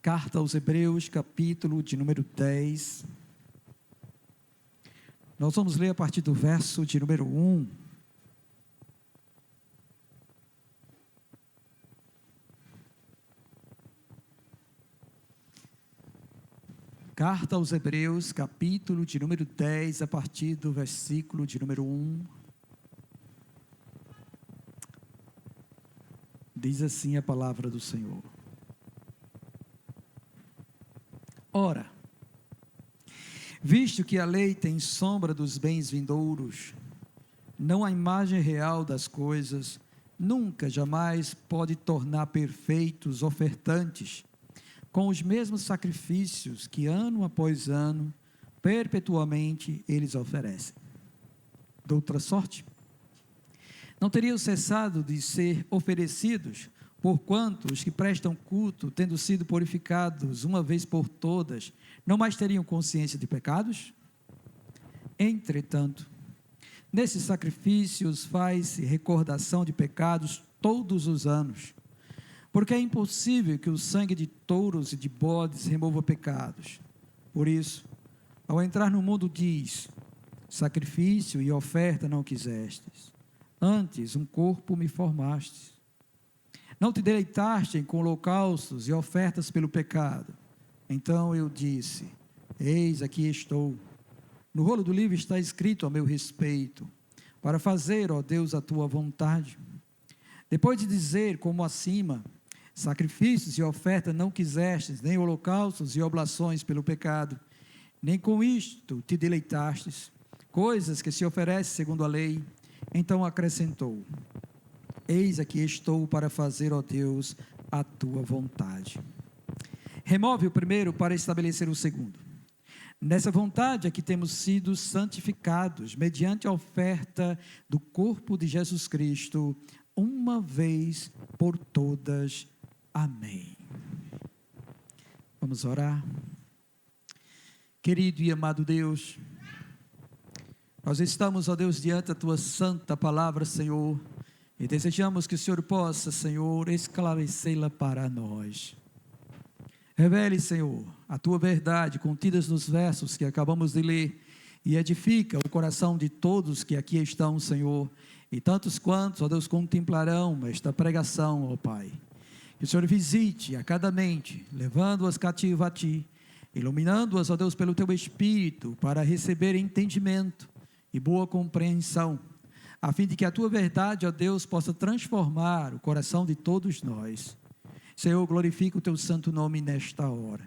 Carta aos Hebreus, capítulo de número 10. Nós vamos ler a partir do verso de número 1. Carta aos Hebreus, capítulo de número 10, a partir do versículo de número 1. Diz assim a palavra do Senhor. Ora, visto que a lei tem sombra dos bens vindouros, não a imagem real das coisas, nunca, jamais pode tornar perfeitos ofertantes, com os mesmos sacrifícios que ano após ano, perpetuamente eles oferecem. De outra sorte, não teriam cessado de ser oferecidos, porquanto os que prestam culto, tendo sido purificados uma vez por todas, não mais teriam consciência de pecados? Entretanto, nesses sacrifícios faz-se recordação de pecados todos os anos, porque é impossível que o sangue de touros e de bodes remova pecados. Por isso, ao entrar no mundo diz: sacrifício e oferta não quisestes, antes um corpo me formastes. Não te deleitaste com holocaustos e ofertas pelo pecado. Então eu disse: eis aqui estou. No rolo do livro está escrito a meu respeito, para fazer, ó Deus, a tua vontade. Depois de dizer, como acima, sacrifícios e oferta não quisestes, nem holocaustos e oblações pelo pecado, nem com isto te deleitastes, coisas que se oferecem segundo a lei. Então acrescentou: eis aqui estou para fazer, ó Deus, a tua vontade. Remove o primeiro para estabelecer o segundo. Nessa vontade é que temos sido santificados, mediante a oferta do corpo de Jesus Cristo, uma vez por todas. Amém. Vamos orar. Querido e amado Deus, nós estamos, ó Deus, diante da tua santa palavra, Senhor, e desejamos que o Senhor possa, Senhor, esclarecê-la para nós. Revele, Senhor, a tua verdade contidas nos versos que acabamos de ler e edifica o coração de todos que aqui estão, Senhor, e tantos quantos, ó Deus, contemplarão esta pregação, ó Pai. Que o Senhor visite a cada mente, levando-as cativas a Ti, iluminando-as, ó Deus, pelo Teu Espírito, para receber entendimento e boa compreensão, a fim de que a Tua verdade, ó Deus, possa transformar o coração de todos nós. Senhor, glorifica o Teu santo nome nesta hora.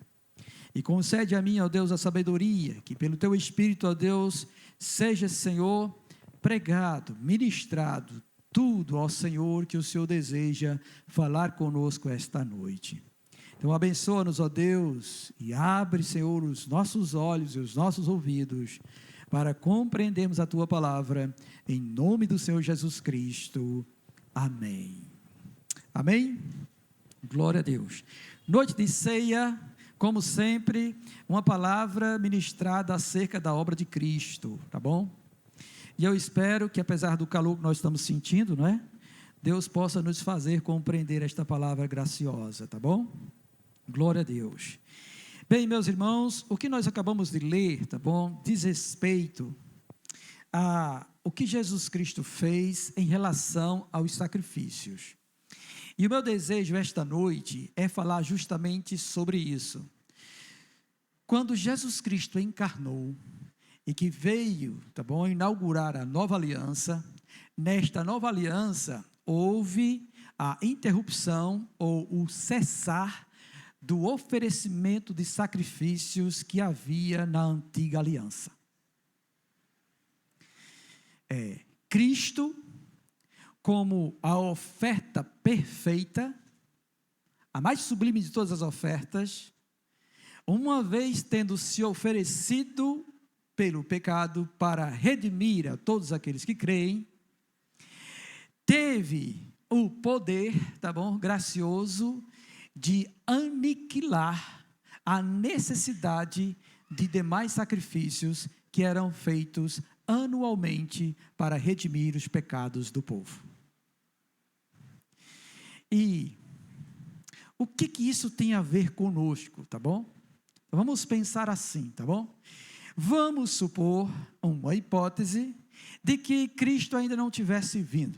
E concede a mim, ó Deus, a sabedoria, que pelo Teu Espírito, ó Deus, seja, Senhor, pregado, ministrado, tudo, ó Senhor, que o Senhor deseja falar conosco esta noite. Então abençoa-nos, ó Deus, e abre, Senhor, os nossos olhos e os nossos ouvidos, para compreendermos a Tua palavra, em nome do Senhor Jesus Cristo. Amém. Amém? Glória a Deus. Noite de ceia, como sempre, uma palavra ministrada acerca da obra de Cristo, tá bom? E eu espero que, apesar do calor que nós estamos sentindo, não é? Deus possa nos fazer compreender esta palavra graciosa, tá bom? Glória a Deus. Bem, meus irmãos, o que nós acabamos de ler, tá bom? Diz respeito a o que Jesus Cristo fez em relação aos sacrifícios. E o meu desejo esta noite é falar justamente sobre isso. Quando Jesus Cristo encarnou e que veio, tá bom, inaugurar a nova aliança, nesta nova aliança houve a interrupção ou o cessar do oferecimento de sacrifícios que havia na antiga aliança. Cristo, como a oferta perfeita, a mais sublime de todas as ofertas, uma vez tendo se oferecido pelo pecado para redimir a todos aqueles que creem, teve o poder, tá bom, gracioso, de aniquilar a necessidade de demais sacrifícios que eram feitos anualmente para redimir os pecados do povo. E O que isso tem a ver conosco, tá bom? Vamos pensar assim, tá bom? Vamos supor uma hipótese de que Cristo ainda não tivesse vindo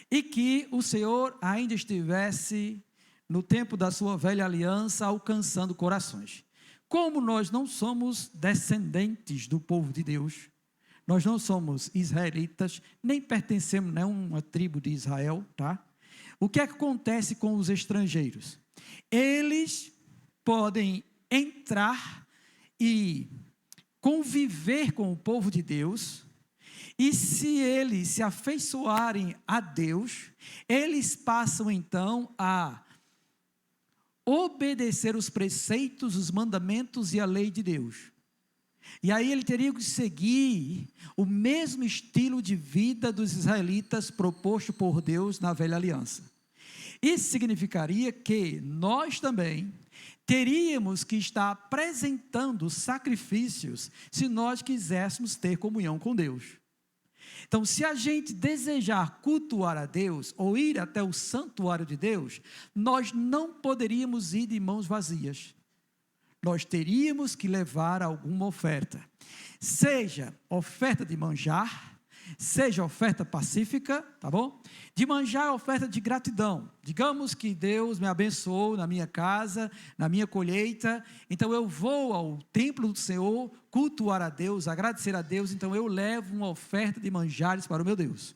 e que o Senhor ainda estivesse no tempo da sua velha aliança alcançando corações. Como nós não somos descendentes do povo de Deus, nós não somos israelitas, nem pertencemos a uma tribo de Israel, tá? O que é que acontece com os estrangeiros? Eles podem entrar e conviver com o povo de Deus, e se eles se afeiçoarem a Deus, eles passam então a obedecer os preceitos, os mandamentos e a lei de Deus. E aí ele teria que seguir o mesmo estilo de vida dos israelitas proposto por Deus na velha aliança. Isso significaria que nós também teríamos que estar apresentando sacrifícios se nós quiséssemos ter comunhão com Deus. Então, se a gente desejar cultuar a Deus ou ir até o santuário de Deus, nós não poderíamos ir de mãos vazias. Nós teríamos que levar alguma oferta, seja oferta de manjar, seja oferta pacífica, tá bom? De manjar é oferta de gratidão. Digamos que Deus me abençoou na minha casa, na minha colheita, então eu vou ao templo do Senhor, cultuar a Deus, agradecer a Deus, então eu levo uma oferta de manjares para o meu Deus.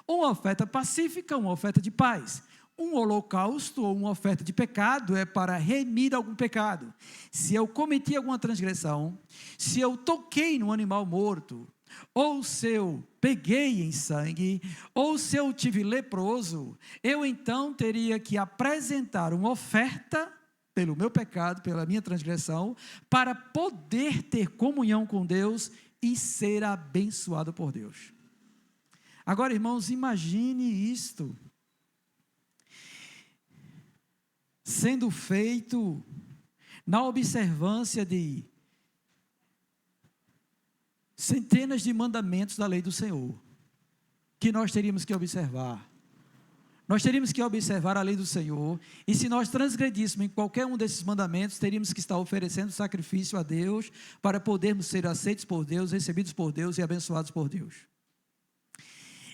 Uma oferta pacífica, uma oferta de paz. Um holocausto ou uma oferta de pecado é para remir algum pecado. Se eu cometi alguma transgressão, se eu toquei num animal morto, ou se eu peguei em sangue, ou se eu tive leproso, eu então teria que apresentar uma oferta pelo meu pecado, pela minha transgressão, para poder ter comunhão com Deus e ser abençoado por Deus. Agora, irmãos, imagine isto sendo feito na observância de centenas de mandamentos da lei do Senhor, que nós teríamos que observar. Nós teríamos que observar a lei do Senhor, e se nós transgredíssemos em qualquer um desses mandamentos, teríamos que estar oferecendo sacrifício a Deus, para podermos ser aceitos por Deus, recebidos por Deus e abençoados por Deus.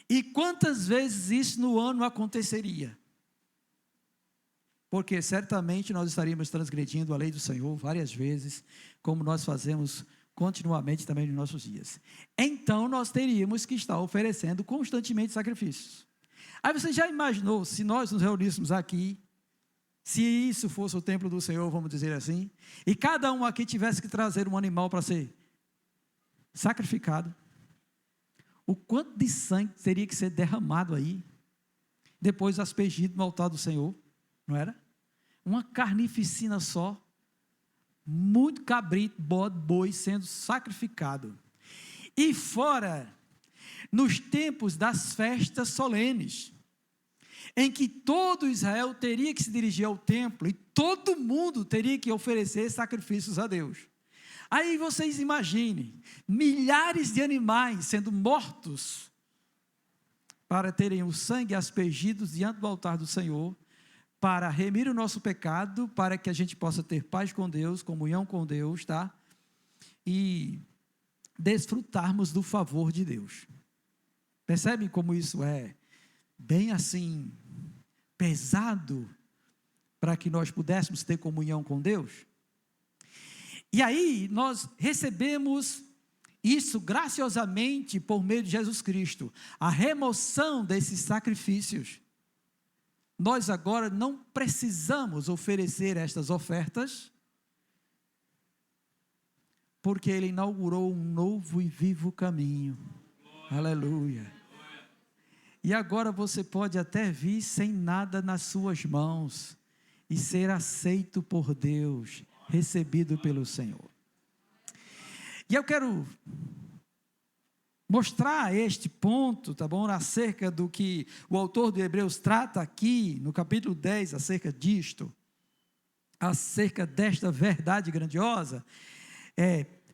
E quantas vezes isso no ano aconteceria? Porque certamente nós estaríamos transgredindo a lei do Senhor várias vezes, como nós fazemos continuamente também nos nossos dias. Então nós teríamos que estar oferecendo constantemente sacrifícios. Aí você já imaginou, se nós nos reuníssemos aqui, se isso fosse o templo do Senhor, vamos dizer assim, e cada um aqui tivesse que trazer um animal para ser sacrificado, o quanto de sangue teria que ser derramado aí, depois aspergido no altar do Senhor, não era? Uma carnificina só, muito cabrito, bode, boi sendo sacrificado. E fora, nos tempos das festas solenes, em que todo Israel teria que se dirigir ao templo, e todo mundo teria que oferecer sacrifícios a Deus. Aí vocês imaginem, milhares de animais sendo mortos, para terem o sangue aspergido diante do altar do Senhor, para remir o nosso pecado, para que a gente possa ter paz com Deus, comunhão com Deus, tá? E desfrutarmos do favor de Deus. Percebem como isso é bem assim, pesado, para que nós pudéssemos ter comunhão com Deus? E aí nós recebemos isso graciosamente por meio de Jesus Cristo, a remoção desses sacrifícios. Nós agora não precisamos oferecer estas ofertas, porque Ele inaugurou um novo e vivo caminho. Glória. Aleluia. Glória. E agora você pode até vir sem nada nas suas mãos e ser aceito por Deus, recebido pelo Senhor. E eu quero mostrar este ponto, tá bom? Acerca do que o autor de Hebreus trata aqui, no capítulo 10, acerca disto, acerca desta verdade grandiosa,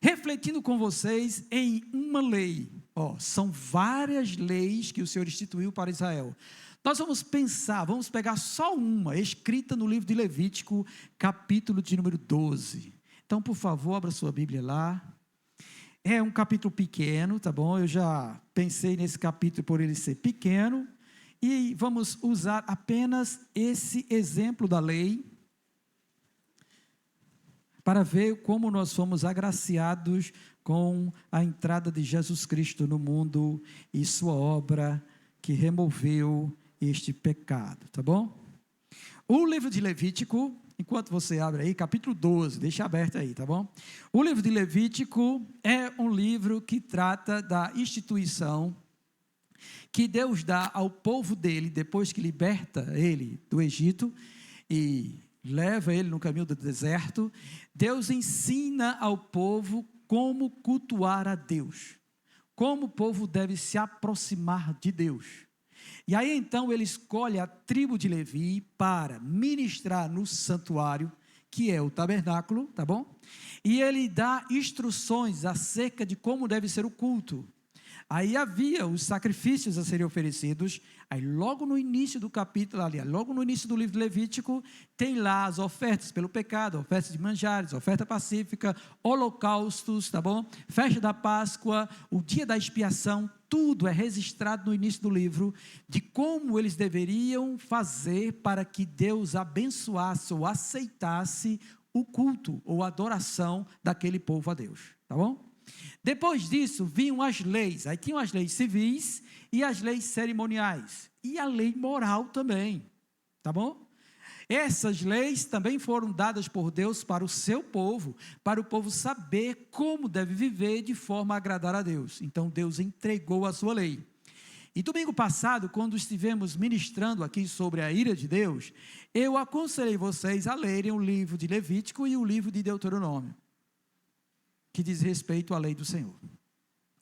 refletindo com vocês em uma lei. São várias leis que o Senhor instituiu para Israel. Nós vamos pensar, vamos pegar só uma, escrita no livro de Levítico, capítulo de número 12. Então, por favor, abra sua Bíblia lá. É um capítulo pequeno, tá bom? Eu já pensei nesse capítulo por ele ser pequeno. E vamos usar apenas esse exemplo da lei para ver como nós fomos agraciados com a entrada de Jesus Cristo no mundo e sua obra que removeu este pecado, tá bom? O livro de Levítico, enquanto você abre aí, capítulo 12, deixa aberto aí, tá bom? O livro de Levítico é um livro que trata da instituição que Deus dá ao povo dele, depois que liberta ele do Egito e leva ele no caminho do deserto. Deus ensina ao povo como cultuar a Deus, como o povo deve se aproximar de Deus. E aí então ele escolhe a tribo de Levi para ministrar no santuário, que é o tabernáculo, tá bom? E ele dá instruções acerca de como deve ser o culto. Aí havia os sacrifícios a serem oferecidos. Aí logo no início do capítulo, ali, logo no início do livro de Levítico, tem lá as ofertas pelo pecado, ofertas de manjares, oferta pacífica, holocaustos, tá bom? Festa da Páscoa, o dia da expiação, tudo é registrado no início do livro, de como eles deveriam fazer para que Deus abençoasse ou aceitasse o culto ou a adoração daquele povo a Deus, tá bom? Depois disso, vinham as leis. Aí tinham as leis civis e as leis cerimoniais. E a lei moral também, tá bom? Essas leis também foram dadas por Deus para o seu povo, para o povo saber como deve viver de forma a agradar a Deus. Então, Deus entregou a sua lei. E domingo passado, quando estivemos ministrando aqui sobre a ira de Deus, eu aconselhei vocês a lerem o livro de Levítico e o livro de Deuteronômio, que diz respeito à lei do Senhor,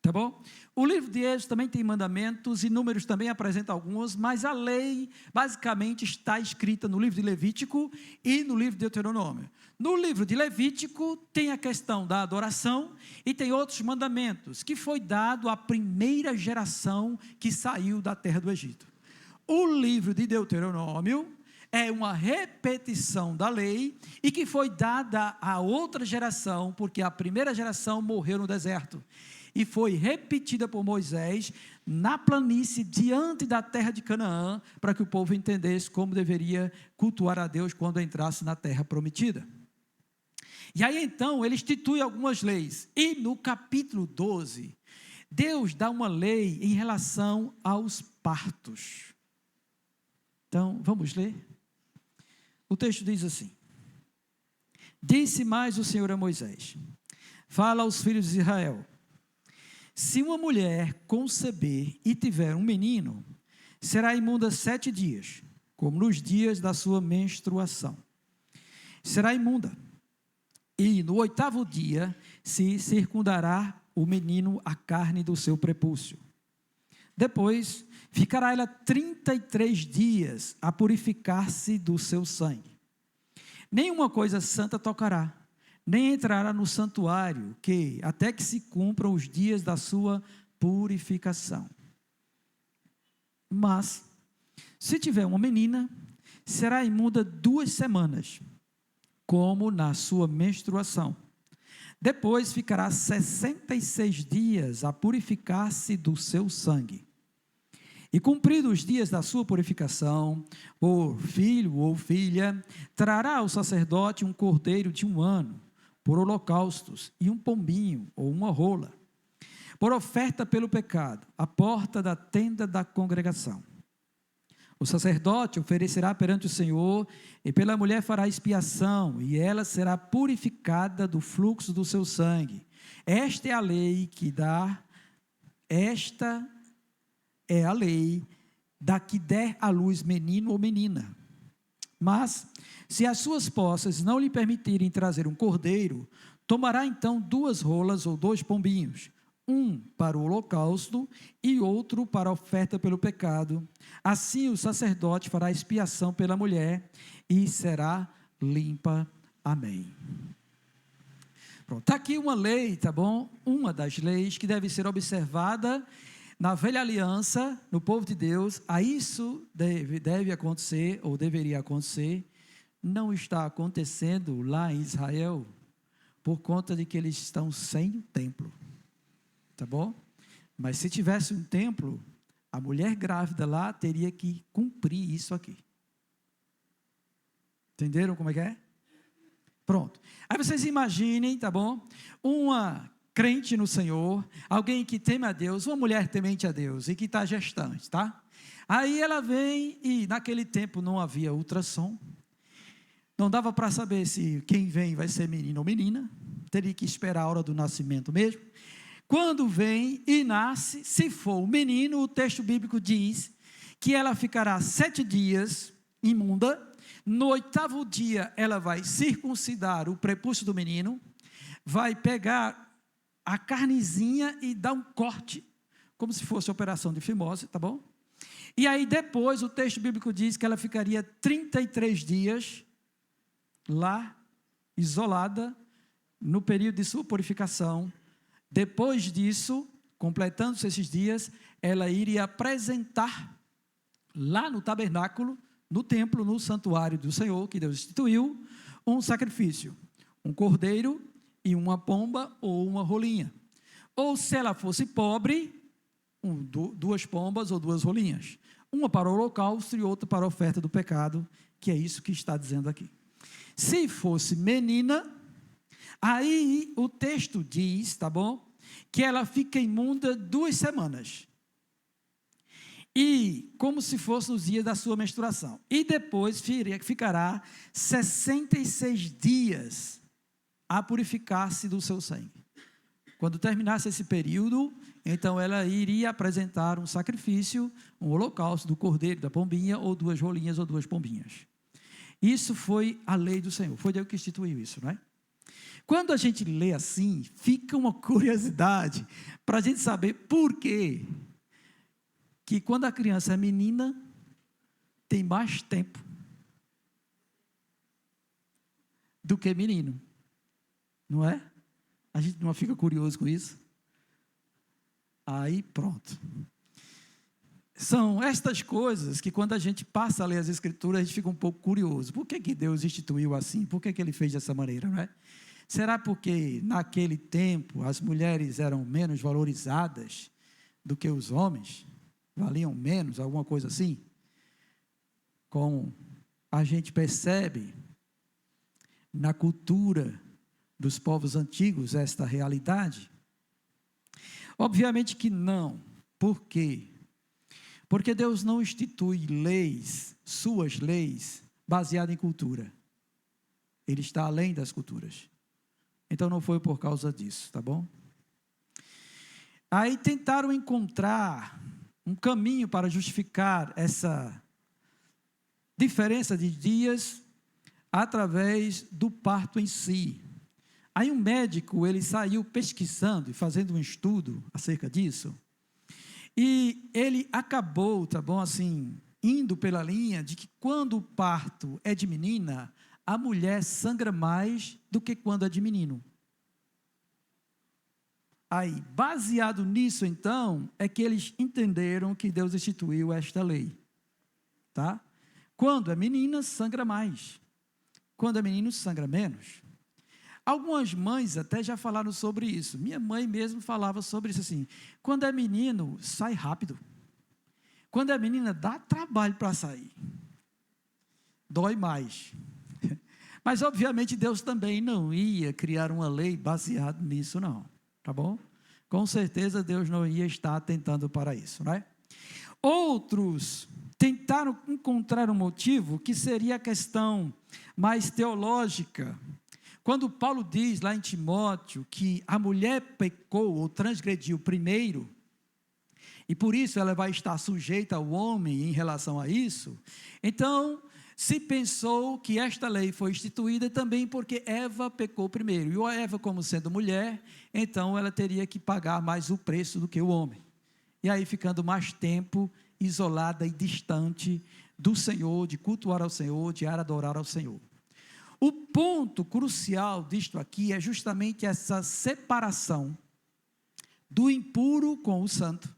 tá bom? O livro de Êxodo também tem mandamentos e Números também apresenta alguns, mas a lei basicamente está escrita no livro de Levítico e no livro de Deuteronômio. No livro de Levítico tem a questão da adoração e tem outros mandamentos que foi dado à primeira geração que saiu da terra do Egito. O livro de Deuteronômio é uma repetição da lei e que foi dada a outra geração, porque a primeira geração morreu no deserto e foi repetida por Moisés na planície diante da terra de Canaã, para que o povo entendesse como deveria cultuar a Deus quando entrasse na terra prometida. E aí então ele institui algumas leis, e no capítulo 12 Deus dá uma lei em relação aos partos. Então vamos ler. O texto diz assim: disse mais o Senhor a Moisés: fala aos filhos de Israel, se uma mulher conceber e tiver um menino, será imunda 7 dias, como nos dias da sua menstruação. Será imunda, e no 8º dia se circundará o menino a carne do seu prepúcio. Depois ficará ela 33 dias a purificar-se do seu sangue. Nenhuma coisa santa tocará, nem entrará no santuário, até que se cumpram os dias da sua purificação. Mas, se tiver uma menina, será imunda 2 semanas, como na sua menstruação. Depois ficará 66 dias a purificar-se do seu sangue. E cumpridos os dias da sua purificação, o filho ou filha trará ao sacerdote um cordeiro de 1 ano, por holocaustos, e um pombinho ou uma rola, por oferta pelo pecado, à porta da tenda da congregação. O sacerdote oferecerá perante o Senhor, e pela mulher fará expiação, e ela será purificada do fluxo do seu sangue. Esta é a lei que dá, esta é a lei da que der à luz menino ou menina. Mas, se as suas posses não lhe permitirem trazer um cordeiro, tomará então 2 rolas ou 2 pombinhos, um para o holocausto e outro para a oferta pelo pecado. Assim o sacerdote fará expiação pela mulher e será limpa. Amém. Pronto, está aqui uma lei, tá bom? Uma das leis que deve ser observada Na velha aliança, no povo de Deus, a isso deve acontecer, ou deveria acontecer, não está acontecendo lá em Israel, por conta de que eles estão sem o templo, tá bom? Mas se tivesse um templo, a mulher grávida lá teria que cumprir isso aqui. Entenderam como é que é? Pronto. Aí vocês imaginem, tá bom? Uma crente no Senhor, alguém que teme a Deus, uma mulher temente a Deus e que está gestante, tá? Aí ela vem e naquele tempo não havia ultrassom, não dava para saber se quem vem vai ser menino ou menina, teria que esperar a hora do nascimento mesmo. Quando vem e nasce, se for o menino, o texto bíblico diz que ela ficará 7 dias imunda. No 8º dia ela vai circuncidar o prepúcio do menino, vai pegar a carnezinha e dar um corte, como se fosse operação de fimose, tá bom? E aí depois o texto bíblico diz que ela ficaria 33 dias lá, isolada, no período de sua purificação. Depois disso, completando-se esses dias, ela iria apresentar lá no tabernáculo, no templo, no santuário do Senhor, que Deus instituiu, um sacrifício, um cordeiro e uma pomba ou uma rolinha. Ou se ela fosse pobre, 2 pombas ou 2 rolinhas. Uma para o holocausto e outra para a oferta do pecado, que é isso que está dizendo aqui. Se fosse menina, aí o texto diz, tá bom? Que ela fica imunda 2 semanas. E como se fosse nos dias da sua menstruação. E depois ficará 66 dias a purificar-se do seu sangue. Quando terminasse esse período, então ela iria apresentar um sacrifício, um holocausto do cordeiro, da pombinha, ou 2 rolinhas ou 2 pombinhas. Isso foi a lei do Senhor, foi Deus que instituiu isso, não é? Quando a gente lê assim, fica uma curiosidade para a gente saber por quê que quando a criança é menina, tem mais tempo do que menino, não é? A gente não fica curioso com isso? Aí pronto. São estas coisas que quando a gente passa a ler as Escrituras, a gente fica um pouco curioso. Por que Deus instituiu assim? Por que Ele fez dessa maneira, não é? Será porque naquele tempo as mulheres eram menos valorizadas do que os homens? Valiam menos, alguma coisa assim? Como a gente percebe na cultura dos povos antigos esta realidade? Obviamente que não. Por quê? Porque Deus não institui leis, suas leis, baseadas em cultura. Ele está além das culturas. Então não foi por causa disso, tá bom? Aí tentaram encontrar um caminho para justificar essa diferença de dias através do parto em si. Aí um médico, ele saiu pesquisando e fazendo um estudo acerca disso, e ele acabou, tá bom, assim, indo pela linha de que quando o parto é de menina, a mulher sangra mais do que quando é de menino. Aí, baseado nisso, então, é que eles entenderam que Deus instituiu esta lei, tá? Quando é menina, sangra mais. Quando é menino, sangra menos. Algumas mães até já falaram sobre isso. Minha mãe mesmo falava sobre isso assim. Quando é menino, sai rápido. Quando é menina, dá trabalho para sair. Dói mais. Mas, obviamente, Deus também não ia criar uma lei baseada nisso, não. Tá bom? Com certeza, Deus não ia estar atentando para isso, não é? Outros tentaram encontrar um motivo que seria a questão mais teológica. Quando Paulo diz lá em Timóteo que a mulher pecou ou transgrediu primeiro, e por isso ela vai estar sujeita ao homem em relação a isso, então se pensou que esta lei foi instituída também porque Eva pecou primeiro. E a Eva, como sendo mulher, então ela teria que pagar mais o preço do que o homem. E aí ficando mais tempo isolada e distante do Senhor, de cultuar ao Senhor, de adorar ao Senhor. O ponto crucial disto aqui é justamente essa separação do impuro com o santo.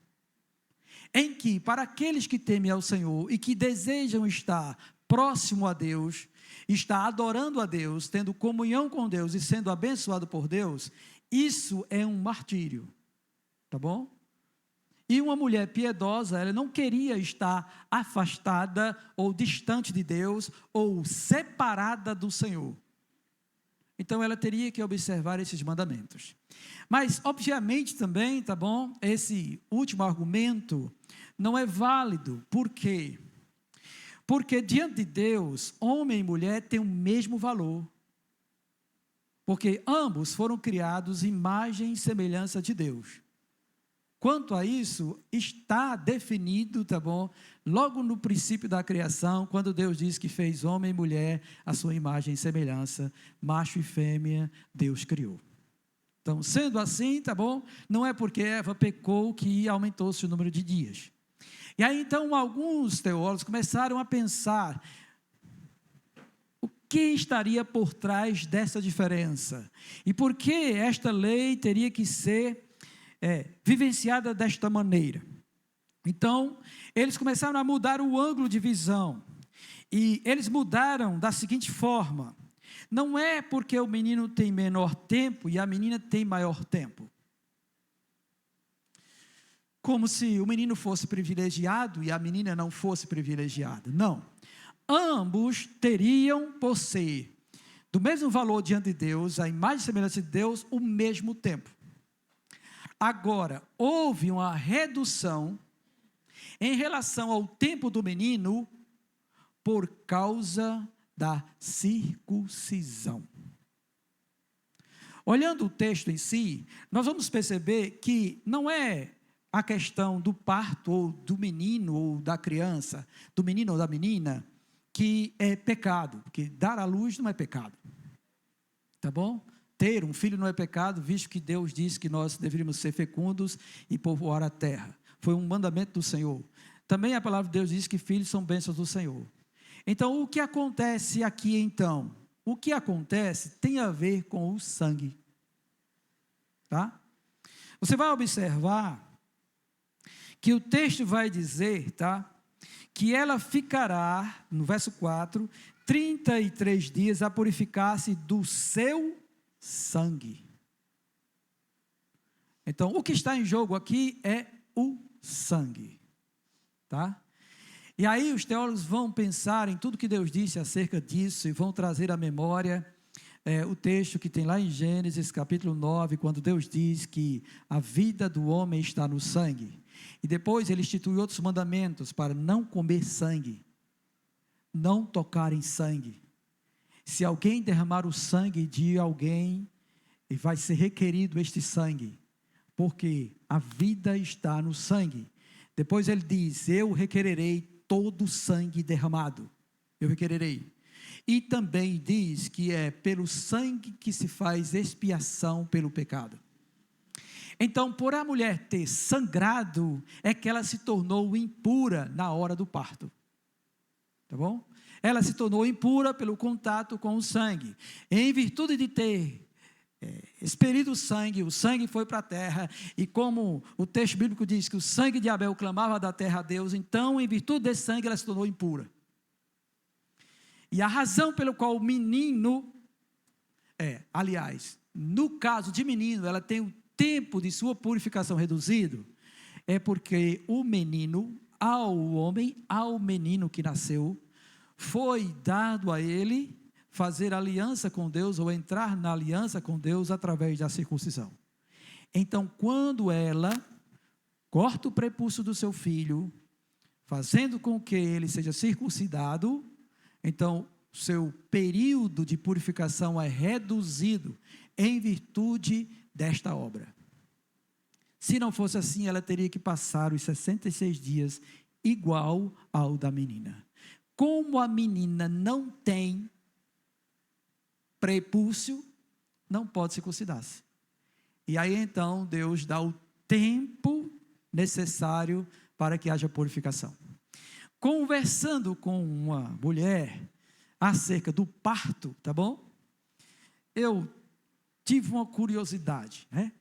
em que, para aqueles que temem ao Senhor e que desejam estar próximo a Deus, estar adorando a Deus, tendo comunhão com Deus e sendo abençoado por Deus, isso é um martírio, tá bom? E uma mulher piedosa, ela não queria estar afastada ou distante de Deus ou separada do Senhor. Então ela teria que observar esses mandamentos. Mas, obviamente também, tá bom? Esse último argumento não é válido. Por quê? Porque diante de Deus, homem e mulher têm o mesmo valor. Porque ambos foram criados imagem e semelhança de Deus. Quanto a isso, está definido, tá bom? Logo no princípio da criação, quando Deus diz que fez homem e mulher, a sua imagem e semelhança, macho e fêmea, Deus criou. Então, sendo assim, tá bom? Não é porque Eva pecou que aumentou-se o número de dias. E aí, então, alguns teólogos começaram a pensar o que estaria por trás dessa diferença. E por que esta lei teria que ser vivenciada desta maneira. Então, eles começaram a mudar o ângulo de visão, e eles mudaram da seguinte forma: não é porque o menino tem menor tempo e a menina tem maior tempo, como se o menino fosse privilegiado e a menina não fosse privilegiada. Não, ambos teriam por ser do mesmo valor diante de Deus, a imagem e semelhança de Deus, o mesmo tempo. Agora, houve uma redução em relação ao tempo do menino por causa da circuncisão. Olhando o texto em si, nós vamos perceber que não é a questão do parto ou do menino ou da criança, do menino ou da menina, que é pecado, porque dar à luz não é pecado. Tá bom? Ter um filho não é pecado, visto que Deus disse que nós deveríamos ser fecundos e povoar a terra. Foi um mandamento do Senhor. Também a palavra de Deus diz que filhos são bênçãos do Senhor. Então, o que acontece aqui então? O que acontece tem a ver com o sangue. Tá? Você vai observar que o texto vai dizer, tá? Que ela ficará, no verso 4, 33 dias a purificar-se do seu sangue. Então, o que está em jogo aqui é o sangue, tá? E aí os teólogos vão pensar em tudo que Deus disse acerca disso e vão trazer à memória o texto que tem lá em Gênesis capítulo 9, quando Deus diz que a vida do homem está no sangue. E depois ele institui outros mandamentos para não comer sangue, não tocar em sangue. Se alguém derramar o sangue de alguém, vai ser requerido este sangue, porque a vida está no sangue. Depois ele diz: eu requererei todo o sangue derramado, eu requererei. E também diz que é pelo sangue que se faz expiação pelo pecado. Então, por a mulher ter sangrado, é que ela se tornou impura na hora do parto. Tá bom? Ela se tornou impura pelo contato com o sangue. Em virtude de ter expelido o sangue foi para a terra, e como o texto bíblico diz que o sangue de Abel clamava da terra a Deus, então, em virtude desse sangue, ela se tornou impura. E a razão pelo qual o menino, aliás, no caso de menino, ela tem o tempo de sua purificação reduzido, é porque o menino, ao homem, ao menino que nasceu, foi dado a ele fazer aliança com Deus, ou entrar na aliança com Deus através da circuncisão. Então, quando ela corta o prepúcio do seu filho, fazendo com que ele seja circuncidado, então seu período de purificação é reduzido em virtude desta obra. Se não fosse assim, ela teria que passar os 66 dias igual ao da menina. Como a menina não tem prepúcio, não pode circuncidar-se. E aí então Deus dá o tempo necessário para que haja purificação. Conversando com uma mulher acerca do parto, tá bom? Eu tive uma curiosidade, né?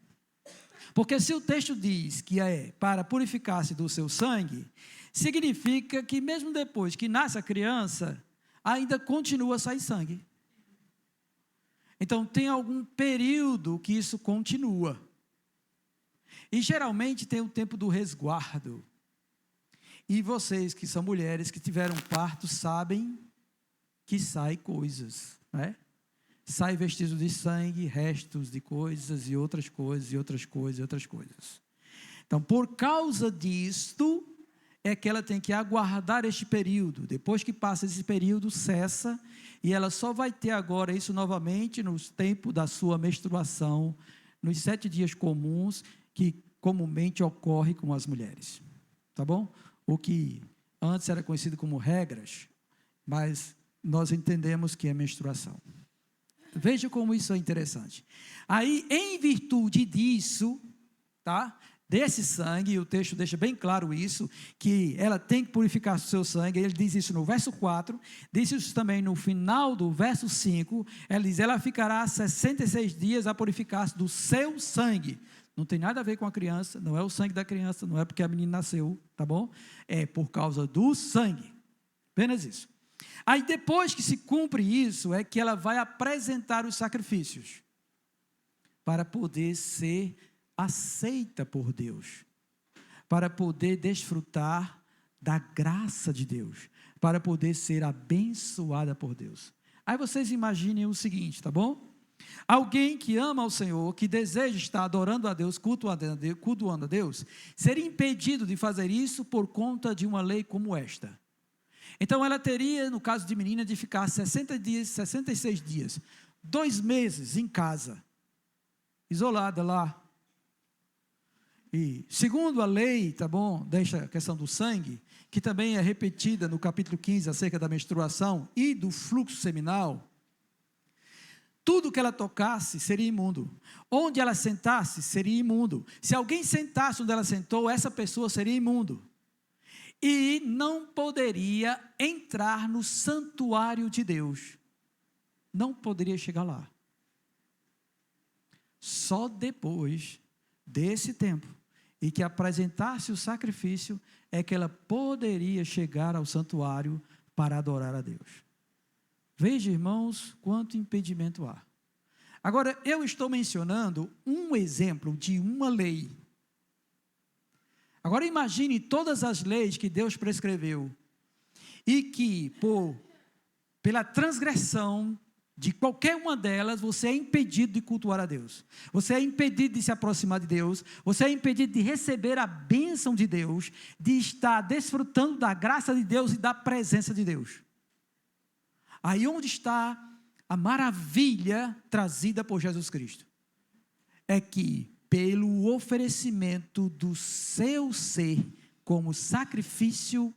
Porque se o texto diz que é para purificar-se do seu sangue, significa que mesmo depois que nasce a criança, ainda continua a sair sangue. Então tem algum período que isso continua. E geralmente tem o tempo do resguardo. E vocês que são mulheres que tiveram parto sabem que sai coisas, né? Sai vestido de sangue, restos de coisas e outras coisas, e outras coisas, e outras coisas. Então, por causa disto, é que ela tem que aguardar este período. Depois que passa esse período, cessa, e ela só vai ter agora isso novamente no tempo da sua menstruação, nos 7 dias comuns, que comumente ocorre com as mulheres. Tá bom? O que antes era conhecido como regras, mas nós entendemos que é menstruação. Veja como isso é interessante. Aí, em virtude disso, tá? Desse sangue, o texto deixa bem claro isso, que ela tem que purificar o seu sangue. Ele diz isso no verso 4, diz isso também no final do verso 5. Ele diz, ela ficará 66 dias a purificar-se do seu sangue. Não tem nada a ver com a criança, não é o sangue da criança, não é porque a menina nasceu, tá bom? É por causa do sangue, apenas isso. Aí depois que se cumpre isso, é que ela vai apresentar os sacrifícios, para poder ser aceita por Deus, para poder desfrutar da graça de Deus, para poder ser abençoada por Deus. Aí vocês imaginem o seguinte, tá bom? Alguém que ama ao Senhor, que deseja estar adorando a Deus, cultuando a Deus, seria impedido de fazer isso por conta de uma lei como esta. Então ela teria, no caso de menina, de ficar 60 dias, 66 dias, 2 meses em casa, isolada lá. E segundo a lei, tá bom, desta questão do sangue, que também é repetida no capítulo 15, acerca da menstruação e do fluxo seminal, tudo que ela tocasse seria imundo. Onde ela sentasse, seria imundo. Se alguém sentasse onde ela sentou, essa pessoa seria imundo. E não poderia entrar no santuário de Deus. Não poderia chegar lá. Só depois desse tempo, e que apresentasse o sacrifício, é que ela poderia chegar ao santuário para adorar a Deus. Veja, irmãos, quanto impedimento há. Agora, eu estou mencionando um exemplo de uma lei. Agora imagine todas as leis que Deus prescreveu e que pela transgressão de qualquer uma delas, você é impedido de cultuar a Deus. Você é impedido de se aproximar de Deus. Você é impedido de receber a bênção de Deus, de estar desfrutando da graça de Deus e da presença de Deus. Aí onde está a maravilha trazida por Jesus Cristo? É que pelo oferecimento do seu ser como sacrifício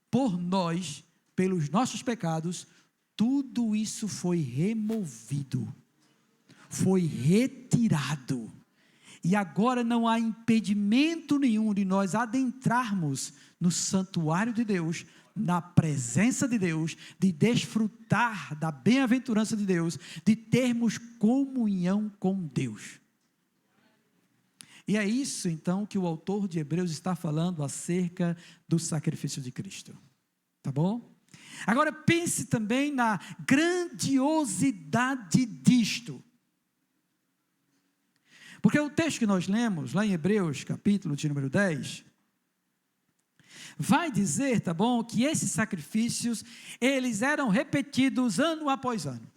por nós, pelos nossos pecados, tudo isso foi removido, foi retirado, e agora não há impedimento nenhum de nós adentrarmos no santuário de Deus, na presença de Deus, de desfrutar da bem-aventurança de Deus, de termos comunhão com Deus. E é isso então que o autor de Hebreus está falando acerca do sacrifício de Cristo, tá bom? Agora pense também na grandiosidade disto, porque o texto que nós lemos lá em Hebreus, capítulo de número 10, vai dizer, tá bom, que esses sacrifícios, eles eram repetidos ano após ano.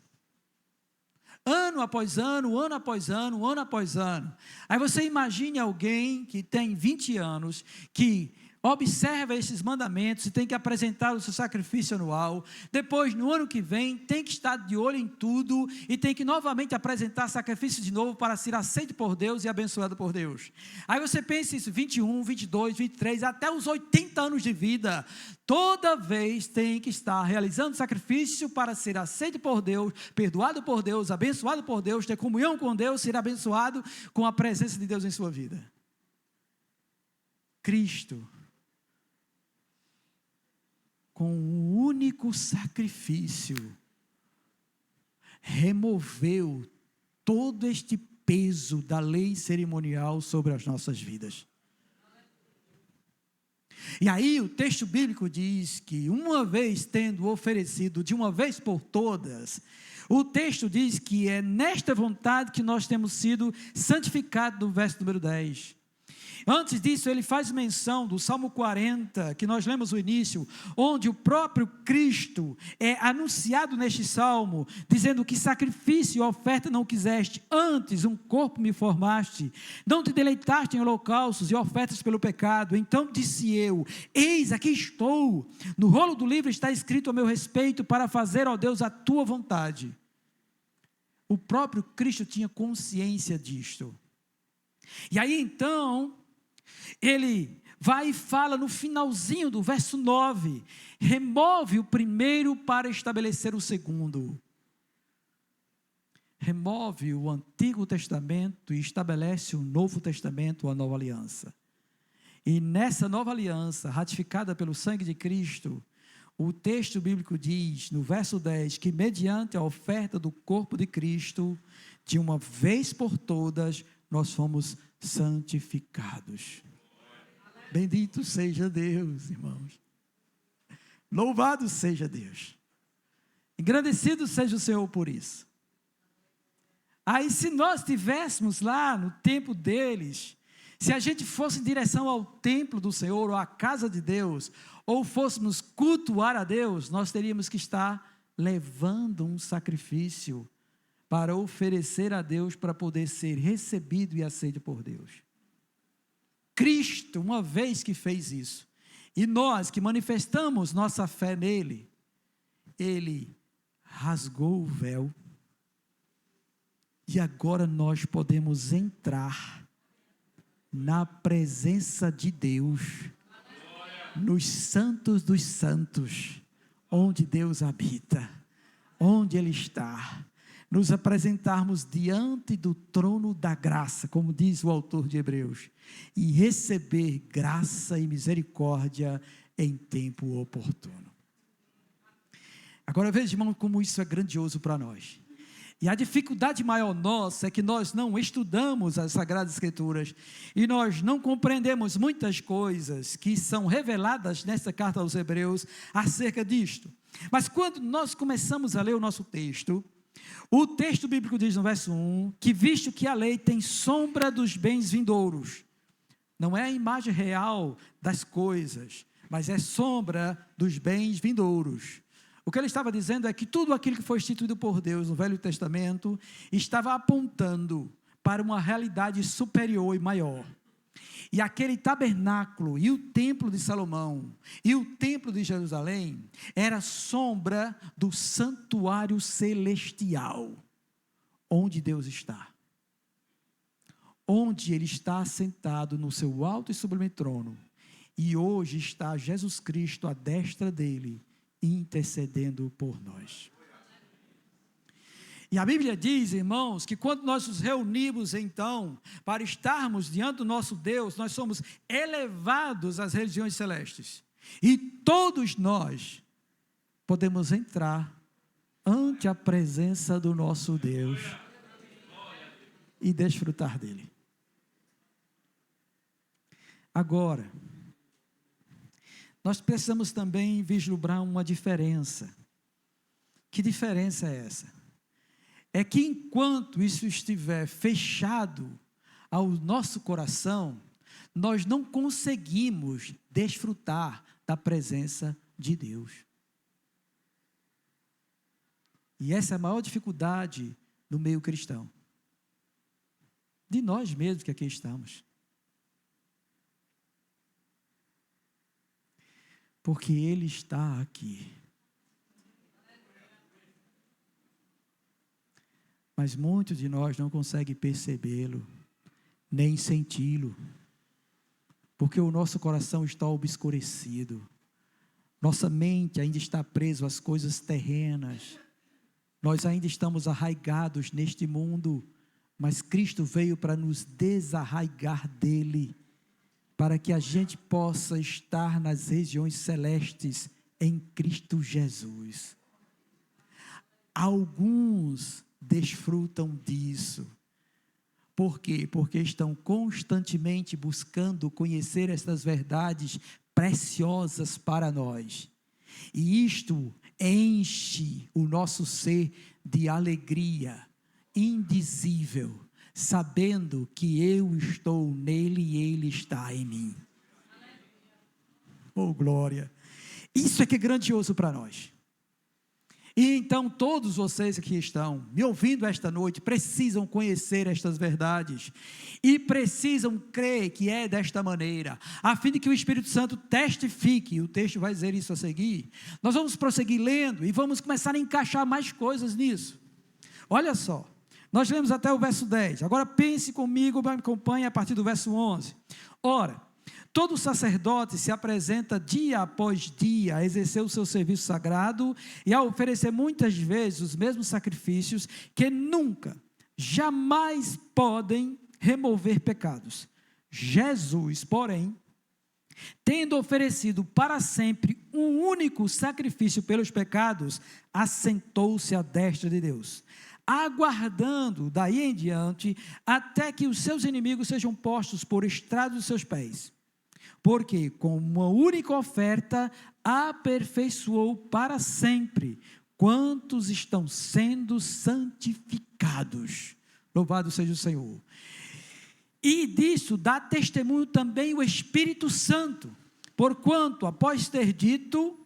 Ano após ano, ano após ano, ano após ano. Aí você imagine alguém que tem 20 anos, que observa esses mandamentos e tem que apresentar o seu sacrifício anual. Depois, no ano que vem, tem que estar de olho em tudo e tem que novamente apresentar sacrifício de novo para ser aceito por Deus e abençoado por Deus. Aí você pensa isso, 21, 22, 23, até os 80 anos de vida. Toda vez tem que estar realizando sacrifício para ser aceito por Deus, perdoado por Deus, abençoado por Deus, ter comunhão com Deus, ser abençoado com a presença de Deus em sua vida. Cristo, com um único sacrifício, removeu todo este peso da lei cerimonial sobre as nossas vidas. E aí o texto bíblico diz que uma vez tendo oferecido de uma vez por todas, o texto diz que é nesta vontade que nós temos sido santificados, no verso número 10. Antes disso, ele faz menção do Salmo 40, que nós lemos no início, onde o próprio Cristo é anunciado neste Salmo, dizendo que sacrifício e oferta não quiseste, antes um corpo me formaste, não te deleitaste em holocaustos e ofertas pelo pecado. Então disse eu, eis aqui estou, no rolo do livro está escrito a meu respeito, para fazer, ó Deus, a tua vontade. O próprio Cristo tinha consciência disto. E aí então, ele vai e fala no finalzinho do verso 9, remove o primeiro para estabelecer o segundo. Remove o Antigo Testamento e estabelece o Novo Testamento, a nova aliança. E nessa nova aliança, ratificada pelo sangue de Cristo, o texto bíblico diz, no verso 10, que mediante a oferta do corpo de Cristo, de uma vez por todas, nós fomos santificados. Bendito seja Deus, irmãos. Louvado seja Deus. Engrandecido seja o Senhor por isso. Aí, se nós estivéssemos lá no tempo deles, se a gente fosse em direção ao templo do Senhor, ou à casa de Deus, ou fôssemos cultuar a Deus, nós teríamos que estar levando um sacrifício para oferecer a Deus, para poder ser recebido e aceito por Deus. Cristo, uma vez que fez isso, e nós que manifestamos nossa fé nele, ele rasgou o véu, e agora nós podemos entrar na presença de Deus, nos santos dos santos, onde Deus habita, onde Ele está, nos apresentarmos diante do trono da graça, como diz o autor de Hebreus, e receber graça e misericórdia em tempo oportuno. Agora veja, irmão, como isso é grandioso para nós. E a dificuldade maior nossa é que nós não estudamos as Sagradas Escrituras e nós não compreendemos muitas coisas que são reveladas nessa carta aos Hebreus acerca disto. Mas quando nós começamos a ler o nosso texto, o texto bíblico diz no verso 1, que visto que a lei tem sombra dos bens vindouros, não é a imagem real das coisas, mas é sombra dos bens vindouros. O que ele estava dizendo é que tudo aquilo que foi instituído por Deus no Velho Testamento estava apontando para uma realidade superior e maior. E aquele tabernáculo e o templo de Salomão e o templo de Jerusalém era sombra do santuário celestial, onde Deus está. Onde Ele está sentado no seu alto e sublime trono. E hoje está Jesus Cristo à destra dele, intercedendo por nós. E a Bíblia diz, irmãos, que quando nós nos reunimos então, para estarmos diante do nosso Deus, nós somos elevados às regiões celestes. E todos nós podemos entrar ante a presença do nosso Deus e desfrutar dele. Agora, nós precisamos também vislumbrar uma diferença. Que diferença é essa? É que enquanto isso estiver fechado ao nosso coração, nós não conseguimos desfrutar da presença de Deus. E essa é a maior dificuldade no meio cristão. De nós mesmos que aqui estamos. Porque Ele está aqui. Mas muitos de nós não conseguem percebê-lo, nem senti-lo, porque o nosso coração está obscurecido, nossa mente ainda está presa às coisas terrenas, nós ainda estamos arraigados neste mundo, mas Cristo veio para nos desarraigar dele, para que a gente possa estar nas regiões celestes em Cristo Jesus. Alguns desfrutam disso, Por quê? Porque estão constantemente buscando conhecer estas verdades preciosas para nós. E isto enche o nosso ser de alegria indizível, sabendo que eu estou nele e ele está em mim. Oh, glória! Isso é que é grandioso para nós. E então todos vocês que estão me ouvindo esta noite precisam conhecer estas verdades e precisam crer que é desta maneira, a fim de que o Espírito Santo testifique. E o texto vai dizer isso a seguir. Nós vamos prosseguir lendo e vamos começar a encaixar mais coisas nisso. Olha só, nós lemos até o verso 10, agora pense comigo, me acompanhe a partir do verso 11. Ora, todo sacerdote se apresenta dia após dia a exercer o seu serviço sagrado e a oferecer muitas vezes os mesmos sacrifícios que nunca, jamais podem remover pecados. Jesus, porém, tendo oferecido para sempre um único sacrifício pelos pecados, assentou-se à destra de Deus, aguardando daí em diante até que os seus inimigos sejam postos por estrado dos seus pés. Porque com uma única oferta aperfeiçoou para sempre quantos estão sendo santificados. Louvado seja o Senhor. E disso dá testemunho também o Espírito Santo, porquanto após ter dito: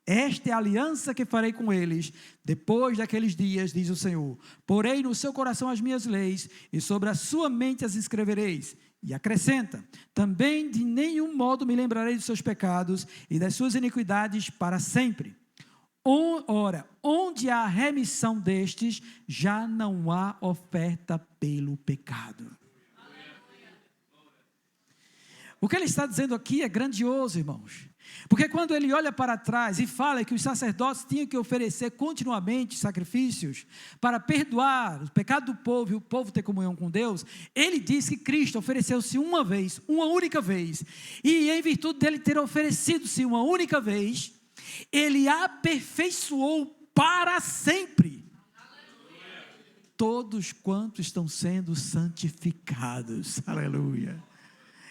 esta é a aliança que farei com eles, depois daqueles dias, diz o Senhor, porei no seu coração as minhas leis, e sobre a sua mente as escrevereis. E acrescenta: também de nenhum modo me lembrarei dos seus pecados e das suas iniquidades para sempre. Ora, onde há remissão destes, já não há oferta pelo pecado. O que ele está dizendo aqui é grandioso, irmãos. Porque quando ele olha para trás e fala que os sacerdotes tinham que oferecer continuamente sacrifícios para perdoar o pecado do povo e o povo ter comunhão com Deus, ele diz que Cristo ofereceu-se uma vez, uma única vez, e em virtude dele ter oferecido-se uma única vez, ele aperfeiçoou para sempre todos quantos estão sendo santificados. Aleluia!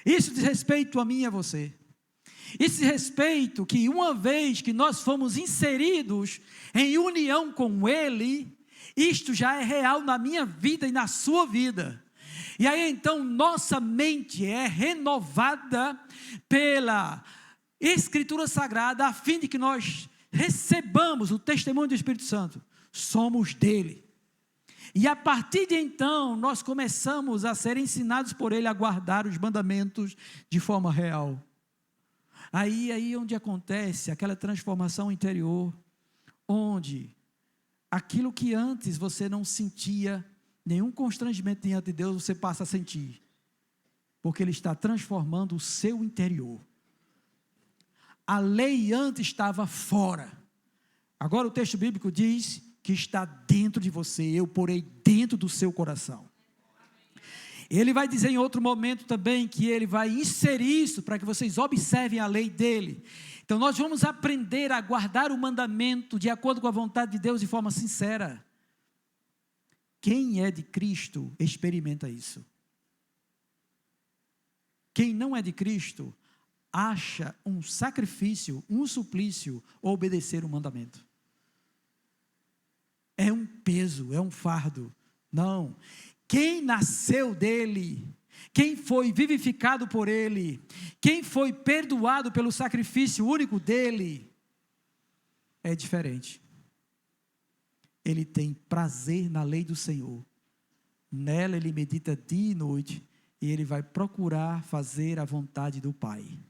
Isso diz respeito a mim e a você. Esse respeito que uma vez que nós fomos inseridos em união com Ele, isto já é real na minha vida e na sua vida. E aí então nossa mente é renovada pela Escritura Sagrada, a fim de que nós recebamos o testemunho do Espírito Santo. Somos dele. E a partir de então, nós começamos a ser ensinados por ele a guardar os mandamentos de forma real. Aí onde acontece aquela transformação interior, onde aquilo que antes você não sentia nenhum constrangimento diante de Deus, você passa a sentir, porque Ele está transformando o seu interior. A lei antes estava fora, agora o texto bíblico diz que está dentro de você, eu porei dentro do seu coração. Ele vai dizer em outro momento também que ele vai inserir isso para que vocês observem a lei dele. Então nós vamos aprender a guardar o mandamento de acordo com a vontade de Deus de forma sincera. Quem é de Cristo experimenta isso. Quem não é de Cristo acha um sacrifício, um suplício obedecer o mandamento. É um peso, é um fardo. Não. Quem nasceu dele, quem foi vivificado por ele, quem foi perdoado pelo sacrifício único dele, é diferente. Ele tem prazer na lei do Senhor. Nela ele medita dia e noite e ele vai procurar fazer a vontade do Pai.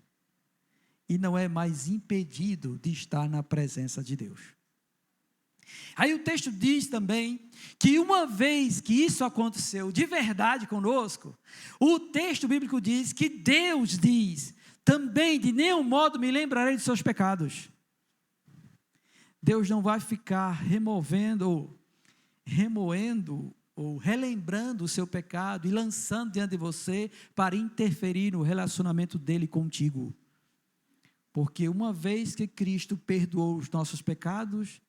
E não é mais impedido de estar na presença de Deus. Aí o texto diz também que uma vez que isso aconteceu de verdade conosco, o texto bíblico diz que Deus diz, também de nenhum modo me lembrarei de seus pecados. Deus não vai ficar remoendo ou relembrando o seu pecado e lançando diante de você para interferir no relacionamento dele contigo. Porque uma vez que Cristo perdoou os nossos pecados,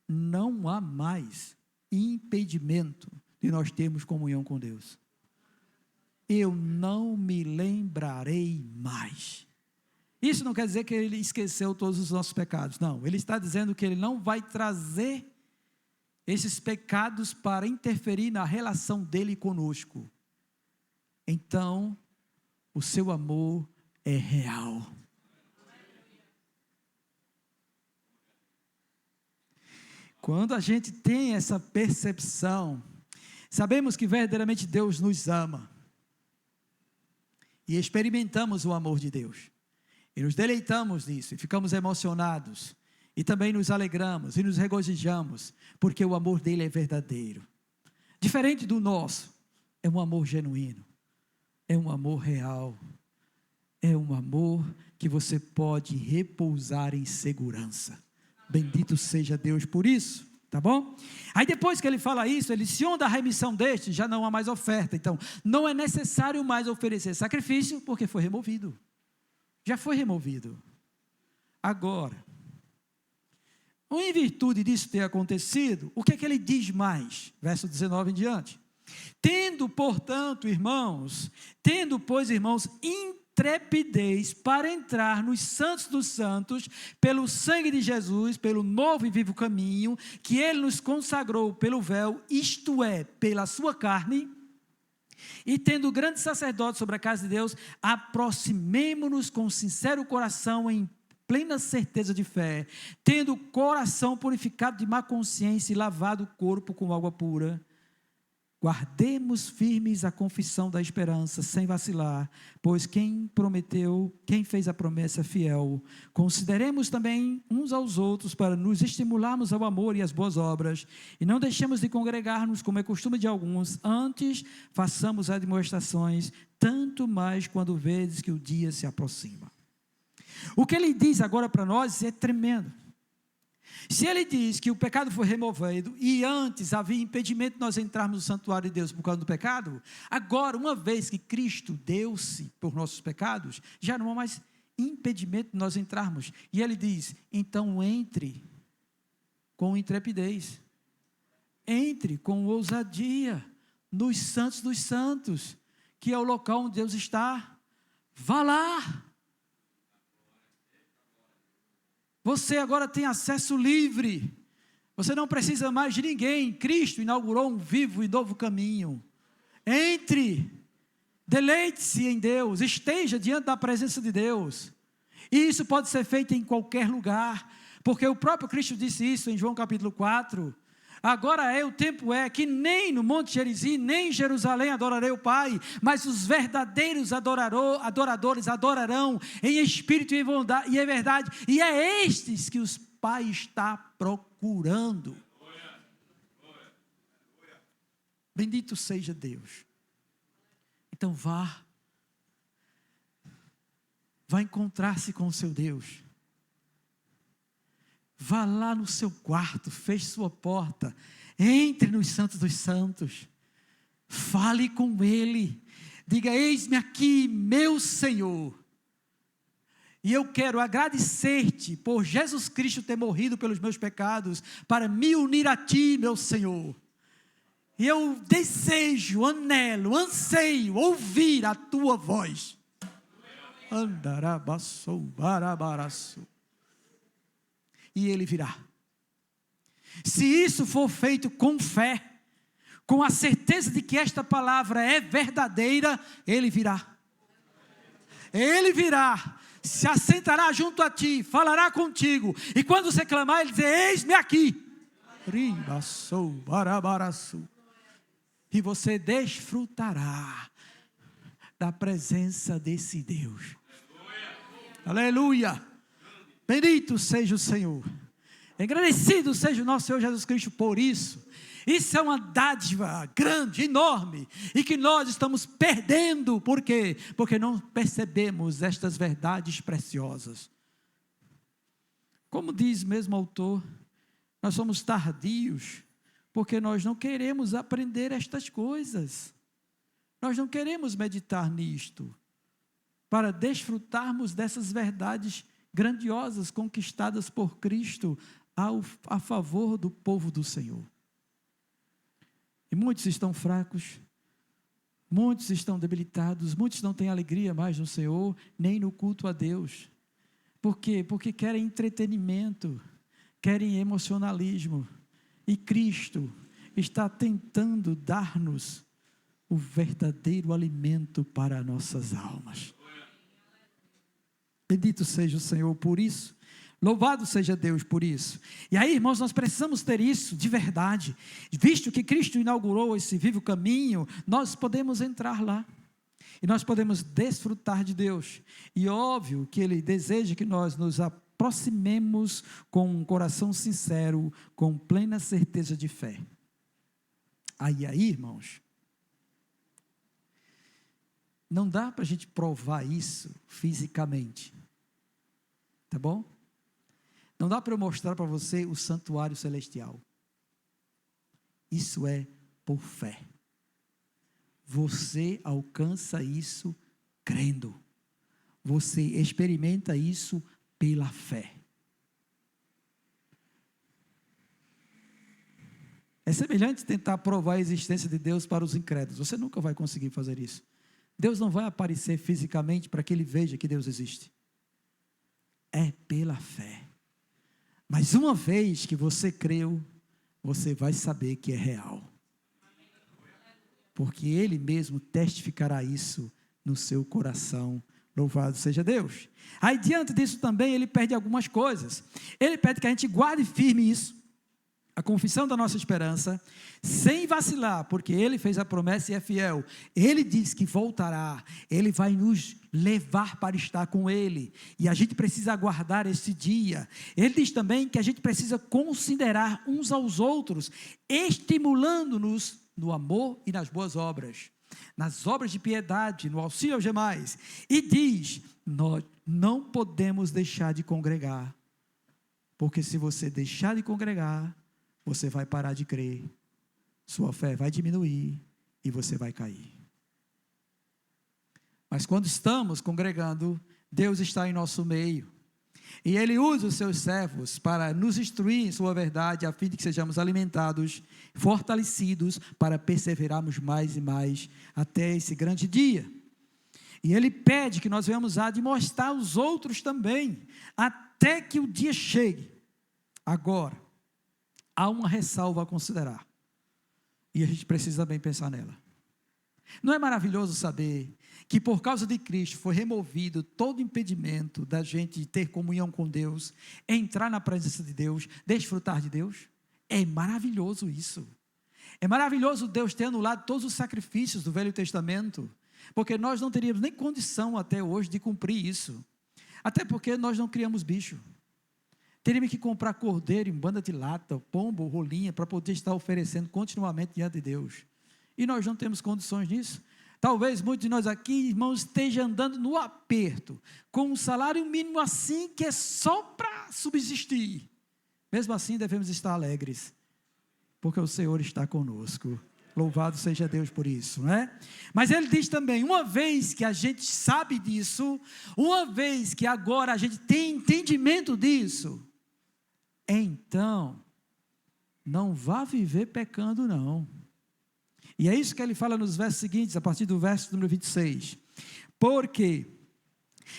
não há mais impedimento de nós termos comunhão com Deus. eu não me lembrarei mais. Isso não quer dizer que ele esqueceu todos os nossos pecados, não. Ele está dizendo que ele não vai trazer esses pecados para interferir na relação dele conosco. Então, o seu amor é real. Quando a gente tem essa percepção, sabemos que verdadeiramente Deus nos ama. E experimentamos o amor de Deus. E nos deleitamos nisso, e ficamos emocionados. E também nos alegramos e nos regozijamos, porque o amor dele é verdadeiro. Diferente do nosso, é um amor genuíno. É um amor real. É um amor que você pode repousar em segurança. Bendito seja Deus por isso, tá bom? Aí depois que ele fala isso, ele se onda a remissão deste, já não há mais oferta. Então, não é necessário mais oferecer sacrifício, porque foi removido. Já foi removido. Agora, em virtude disso ter acontecido, o que é que ele diz mais? Verso 19 em diante. Tendo, pois, irmãos, intrepidez para entrar nos santos dos santos, pelo sangue de Jesus, pelo novo e vivo caminho, que ele nos consagrou pelo véu, isto é, pela sua carne, e tendo grande sacerdote sobre a casa de Deus, aproximemo-nos com sincero coração, em plena certeza de fé, tendo o coração purificado de má consciência e lavado o corpo com água pura. Guardemos firmes a confissão da esperança, sem vacilar, pois quem fez a promessa é fiel. Consideremos também uns aos outros para nos estimularmos ao amor e às boas obras, e não deixemos de congregar-nos como é costume de alguns, antes façamos admoestações, tanto mais quando vedes que o dia se aproxima. O que ele diz agora para nós é tremendo. Se ele diz que o pecado foi removido e antes havia impedimento de nós entrarmos no santuário de Deus por causa do pecado, agora, uma vez que Cristo deu-se por nossos pecados, já não há mais impedimento de nós entrarmos. E ele diz, então entre com intrepidez, entre com ousadia nos santos dos santos, que é o local onde Deus está. Vá lá. Você agora tem acesso livre. Você não precisa mais de ninguém. Cristo inaugurou um vivo e novo caminho. Entre, deleite-se em Deus, esteja diante da presença de Deus. E isso pode ser feito em qualquer lugar, porque o próprio Cristo disse isso em João capítulo 4. Agora o tempo é que nem no Monte Gerizim, nem em Jerusalém adorarei o Pai, mas os verdadeiros adoradores adorarão em espírito e em verdade, e é estes que os Pai está procurando. Bendito seja Deus. Então vá encontrar-se com o seu Deus. Vá lá no seu quarto, feche sua porta, entre nos santos dos santos, fale com Ele, diga, eis-me aqui, meu Senhor, e eu quero agradecer-te por Jesus Cristo ter morrido pelos meus pecados, para me unir a Ti, meu Senhor, e eu desejo, anelo, anseio ouvir a Tua voz. Andarabaçou, barabaraçou. E Ele virá. Se isso for feito com fé, com a certeza de que esta palavra é verdadeira, Ele virá. Ele virá, se assentará junto a ti, falará contigo, e quando você clamar, Ele diz, eis-me aqui. E você desfrutará da presença desse Deus. Aleluia. Bendito seja o Senhor. Agradecido seja o nosso Senhor Jesus Cristo por isso. Isso é uma dádiva grande, enorme, e que nós estamos perdendo. Por quê? Porque não percebemos estas verdades preciosas. Como diz mesmo o autor, nós somos tardios, porque nós não queremos aprender estas coisas. Nós não queremos meditar nisto, para desfrutarmos dessas verdades grandiosas conquistadas por Cristo a favor do povo do Senhor. E muitos estão fracos, Muitos estão debilitados, muitos não têm alegria mais no Senhor, nem no culto a Deus. Por quê? Porque querem entretenimento, querem emocionalismo. E Cristo está tentando dar-nos o verdadeiro alimento para nossas almas. Bendito seja o Senhor por isso. Louvado seja Deus por isso. E aí, irmãos, nós precisamos ter isso de verdade. Visto que Cristo inaugurou esse vivo caminho, nós podemos entrar lá. E nós podemos desfrutar de Deus. E óbvio que Ele deseja que nós nos aproximemos com um coração sincero, com plena certeza de fé. Aí, irmãos, não dá para a gente provar isso fisicamente. Tá bom? Não dá para eu mostrar para você o santuário celestial. Isso é por fé. Você alcança isso crendo. Você experimenta isso pela fé. É semelhante tentar provar a existência de Deus para os incrédulos. Você nunca vai conseguir fazer isso. Deus não vai aparecer fisicamente para que ele veja que Deus existe. É pela fé. Mas uma vez que você creu, você vai saber que é real. Porque Ele mesmo testificará isso no seu coração. Louvado seja Deus. Aí diante disso também Ele pede algumas coisas. Ele pede que a gente guarde firme isso, a confissão da nossa esperança, sem vacilar, porque Ele fez a promessa e é fiel. Ele diz que voltará, Ele vai nos levar para estar com Ele, e a gente precisa aguardar esse dia. Ele diz também que a gente precisa considerar uns aos outros, estimulando-nos no amor e nas boas obras, nas obras de piedade, no auxílio aos demais, e diz, nós não podemos deixar de congregar, porque se você deixar de congregar, você vai parar de crer, sua fé vai diminuir e você vai cair. Mas quando estamos congregando, Deus está em nosso meio, e Ele usa os seus servos para nos instruir em sua verdade, a fim de que sejamos alimentados, fortalecidos, para perseverarmos mais e mais, até esse grande dia. E Ele pede que nós venhamos a demonstrar aos outros também, até que o dia chegue. Agora, há uma ressalva a considerar, e a gente precisa bem pensar nela. Não é maravilhoso saber que por causa de Cristo foi removido todo impedimento da gente ter comunhão com Deus, entrar na presença de Deus, desfrutar de Deus? É maravilhoso isso. É maravilhoso Deus ter anulado todos os sacrifícios do Velho Testamento, porque nós não teríamos nem condição até hoje de cumprir isso, até porque nós não criamos bicho. Teríamos que comprar cordeiro em banda de lata, pombo, rolinha, para poder estar oferecendo continuamente diante de Deus. E nós não temos condições disso. Talvez muitos de nós aqui, irmãos, estejam andando no aperto, com um salário mínimo assim, que é só para subsistir. Mesmo assim, devemos estar alegres, porque o Senhor está conosco. Louvado seja Deus por isso, não é? Mas Ele diz também, uma vez que a gente sabe disso, uma vez que agora a gente tem entendimento disso, então, não vá viver pecando não. E é isso que ele fala nos versos seguintes, a partir do verso número 26. Porque,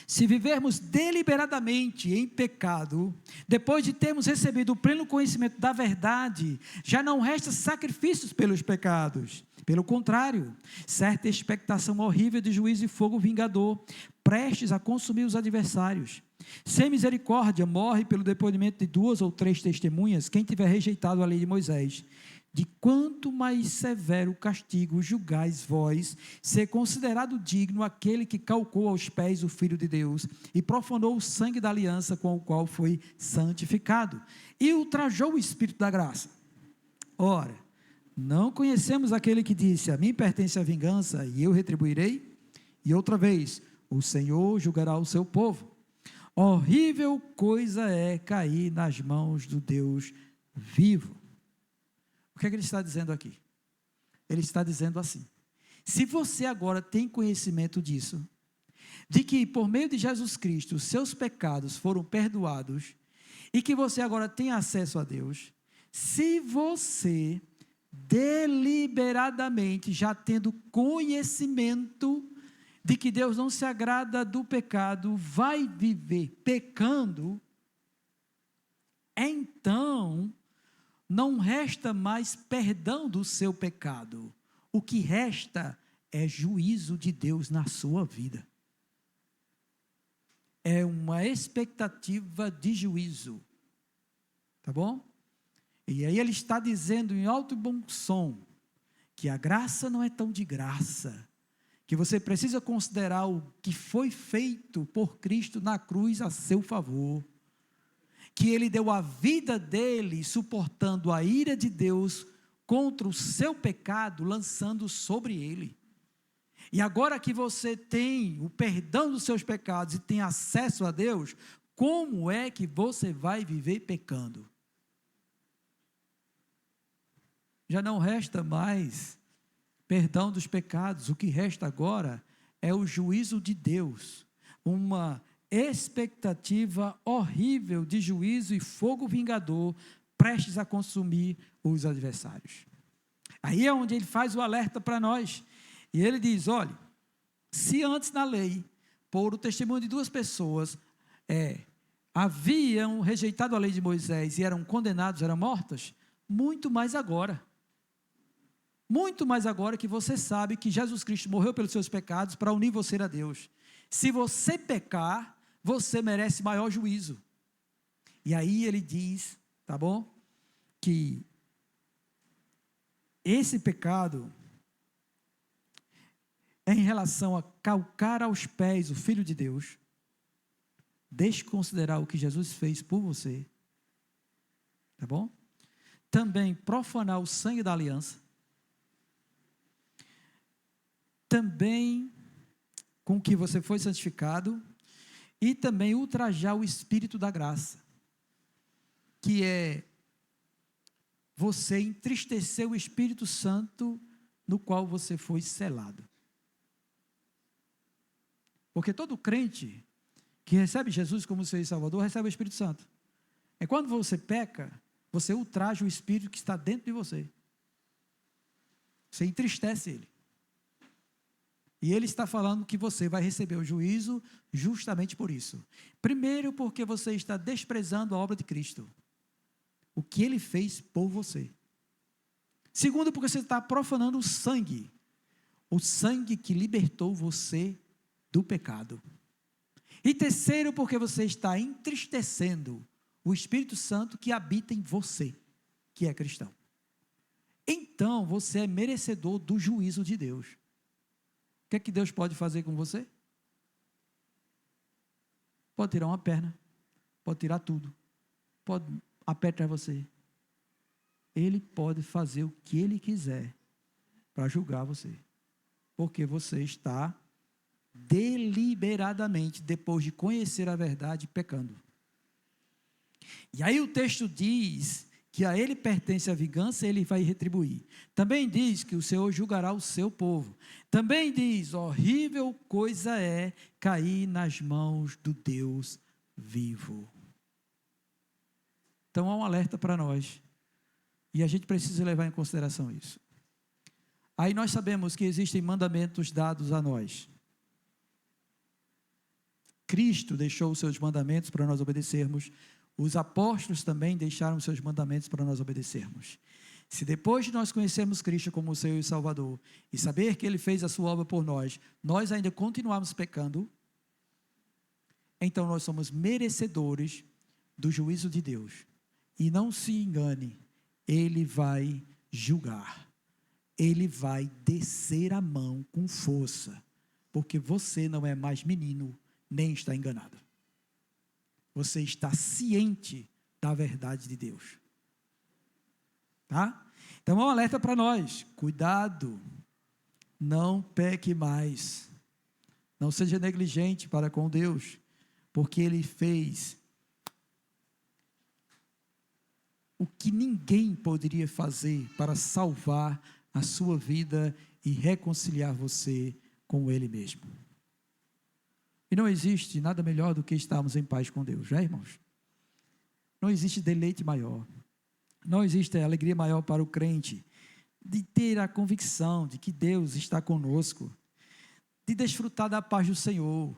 se vivermos deliberadamente em pecado, depois de termos recebido o pleno conhecimento da verdade, já não resta sacrifícios pelos pecados. Pelo contrário, certa expectação horrível de juízo e fogo vingador, prestes a consumir os adversários. Sem misericórdia, morre pelo depoimento de 2 ou 3 testemunhas, quem tiver rejeitado a lei de Moisés. De quanto mais severo castigo julgais vós, ser considerado digno aquele que calcou aos pés o Filho de Deus, e profanou o sangue da aliança com o qual foi santificado, e ultrajou o Espírito da graça. Ora, não conhecemos aquele que disse, a mim pertence a vingança, e eu retribuirei? E outra vez, o Senhor julgará o seu povo. Horrível coisa é cair nas mãos do Deus vivo. O que é que ele está dizendo aqui? Ele está dizendo assim, se você agora tem conhecimento disso, de que por meio de Jesus Cristo, os seus pecados foram perdoados, e que você agora tem acesso a Deus, se você deliberadamente, já tendo conhecimento de que Deus não se agrada do pecado, vai viver pecando, então não resta mais perdão do seu pecado. O que resta é juízo de Deus na sua vida. É uma expectativa de juízo. Tá bom? E aí ele está dizendo em alto e bom som, que a graça não é tão de graça, que você precisa considerar o que foi feito por Cristo na cruz a seu favor, que ele deu a vida dele, suportando a ira de Deus contra o seu pecado, lançando sobre ele. E agora que você tem o perdão dos seus pecados e tem acesso a Deus, como é que você vai viver pecando? Já não resta mais perdão dos pecados, o que resta agora é o juízo de Deus, uma expectativa horrível de juízo e fogo vingador, prestes a consumir os adversários. Aí é onde ele faz o alerta para nós, e ele diz, olha, se antes na lei, por o testemunho de duas pessoas, haviam rejeitado a lei de Moisés e eram condenados, eram mortos, muito mais agora que você sabe que Jesus Cristo morreu pelos seus pecados para unir você a Deus. Se você pecar, você merece maior juízo. E aí ele diz, tá bom? Que esse pecado é em relação a calcar aos pés o Filho de Deus, desconsiderar o que Jesus fez por você, tá bom? Também profanar o sangue da aliança, também com que você foi santificado, e também ultrajar o Espírito da graça, que é você entristecer o Espírito Santo no qual você foi selado. Porque todo crente que recebe Jesus como seu Salvador, recebe o Espírito Santo. É quando você peca, você ultraja o Espírito que está dentro de você. Você entristece ele. E ele está falando que você vai receber o juízo justamente por isso. Primeiro, porque você está desprezando a obra de Cristo. O que ele fez por você. Segundo, porque você está profanando o sangue. O sangue que libertou você do pecado. E terceiro, porque você está entristecendo o Espírito Santo que habita em você, que é cristão. Então, você é merecedor do juízo de Deus. O que é que Deus pode fazer com você? Pode tirar uma perna, pode tirar tudo, pode apertar você. Ele pode fazer o que ele quiser para julgar você, porque você está deliberadamente, depois de conhecer a verdade, pecando. E aí o texto diz que a ele pertence a vingança, ele vai retribuir. Também diz que o Senhor julgará o seu povo. Também diz, horrível coisa é cair nas mãos do Deus vivo. Então há um alerta para nós, e a gente precisa levar em consideração isso. Aí nós sabemos que existem mandamentos dados a nós. Cristo deixou os seus mandamentos para nós obedecermos. Os apóstolos também deixaram os seus mandamentos para nós obedecermos. Se depois de nós conhecermos Cristo como o Senhor e Salvador, e saber que Ele fez a sua obra por nós, nós ainda continuarmos pecando, então nós somos merecedores do juízo de Deus. E não se engane, Ele vai julgar. Ele vai descer a mão com força, porque você não é mais menino, nem está enganado. Você está ciente da verdade de Deus. Tá? Então, é um alerta para nós. Cuidado, não peque mais. Não seja negligente para com Deus, porque Ele fez o que ninguém poderia fazer para salvar a sua vida e reconciliar você com Ele mesmo. E não existe nada melhor do que estarmos em paz com Deus, já, irmãos? Não existe deleite maior, não existe alegria maior para o crente de ter a convicção de que Deus está conosco, de desfrutar da paz do Senhor,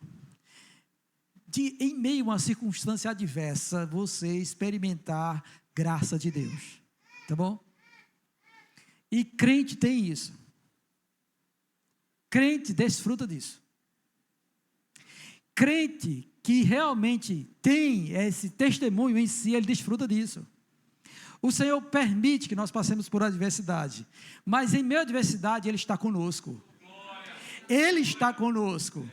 de, em meio a uma circunstância adversa, você experimentar graça de Deus, tá bom? E crente tem isso, crente desfruta disso, crente que realmente tem esse testemunho em si, ele desfruta disso. O Senhor permite que nós passemos por adversidade, mas em meio à adversidade Ele está conosco, Ele está conosco,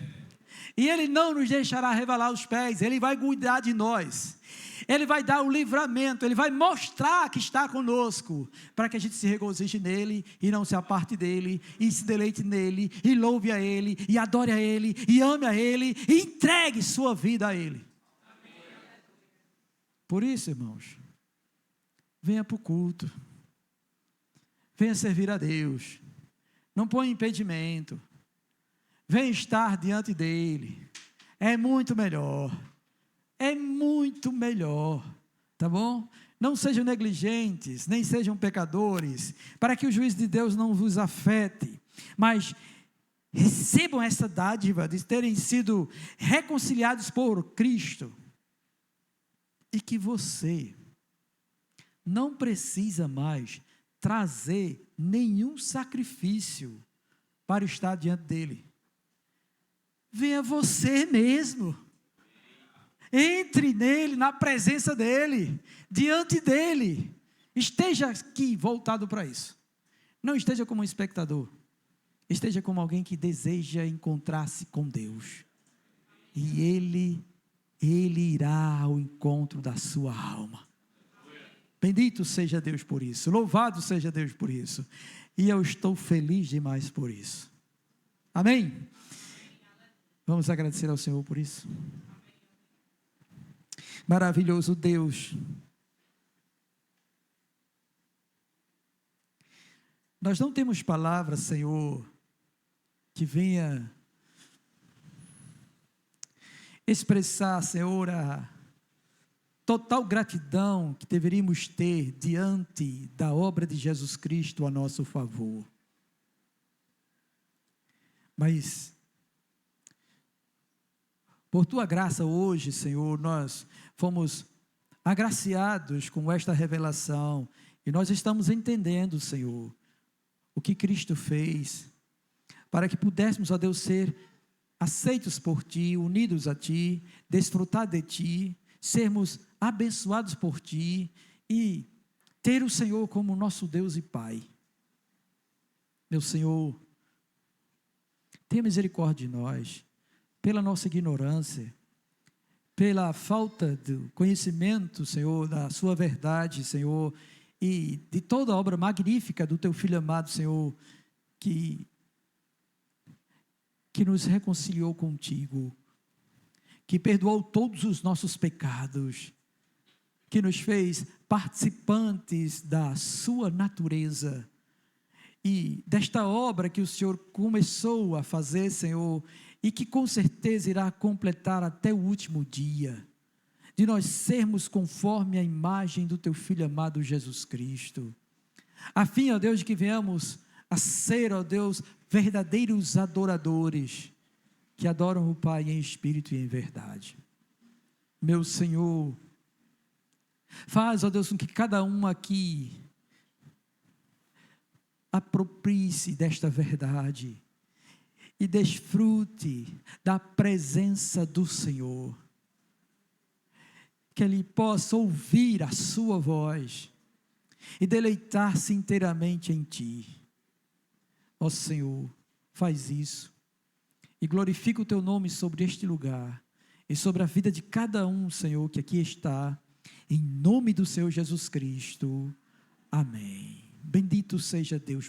e Ele não nos deixará revelar os pés, Ele vai cuidar de nós, Ele vai dar o livramento, Ele vai mostrar que está conosco, para que a gente se regozije nele, e não se aparte dele, e se deleite nele, e louve a Ele, e adore a Ele, e ame a Ele, e entregue sua vida a Ele. Por isso, irmãos, venha para o culto, venha servir a Deus, não ponha impedimento, venha estar diante dEle, é muito melhor, tá bom? Não sejam negligentes, nem sejam pecadores, para que o juízo de Deus não vos afete, mas recebam essa dádiva de terem sido reconciliados por Cristo, e que você não precisa mais trazer nenhum sacrifício para estar diante dele. Venha você mesmo, entre nele, na presença dele, diante dele, esteja aqui voltado para isso, não esteja como um espectador, esteja como alguém que deseja encontrar-se com Deus, e Ele irá ao encontro da sua alma. Bendito seja Deus por isso, louvado seja Deus por isso, e eu estou feliz demais por isso, amém? Vamos agradecer ao Senhor por isso. Maravilhoso Deus, nós não temos palavras, Senhor, que venha expressar, Senhor, a total gratidão que deveríamos ter diante da obra de Jesus Cristo a nosso favor. Mas, por Tua graça hoje, Senhor, nós fomos agraciados com esta revelação, e nós estamos entendendo, Senhor, o que Cristo fez, para que pudéssemos, ó Deus, ser aceitos por Ti, unidos a Ti, desfrutar de Ti, sermos abençoados por Ti e ter o Senhor como nosso Deus e Pai. Meu Senhor, tenha misericórdia de nós, pela nossa ignorância, pela falta do conhecimento, Senhor, da Sua verdade, Senhor, e de toda a obra magnífica do Teu Filho amado, Senhor, que nos reconciliou contigo, que perdoou todos os nossos pecados, que nos fez participantes da sua natureza, e desta obra que o Senhor começou a fazer, Senhor, e que com certeza irá completar até o último dia, de nós sermos conforme a imagem do Teu Filho amado Jesus Cristo, a fim, ó Deus, de que venhamos a ser, ó Deus, verdadeiros adoradores, que adoram o Pai em espírito e em verdade. Meu Senhor, faz, ó Deus, com que cada um aqui aproprie-se desta verdade e desfrute da presença do Senhor, que ele possa ouvir a sua voz e deleitar-se inteiramente em Ti. Ó Senhor, faz isso e glorifica o Teu nome sobre este lugar e sobre a vida de cada um, Senhor, que aqui está, em nome do Senhor Jesus Cristo, amém. Bendito seja Deus.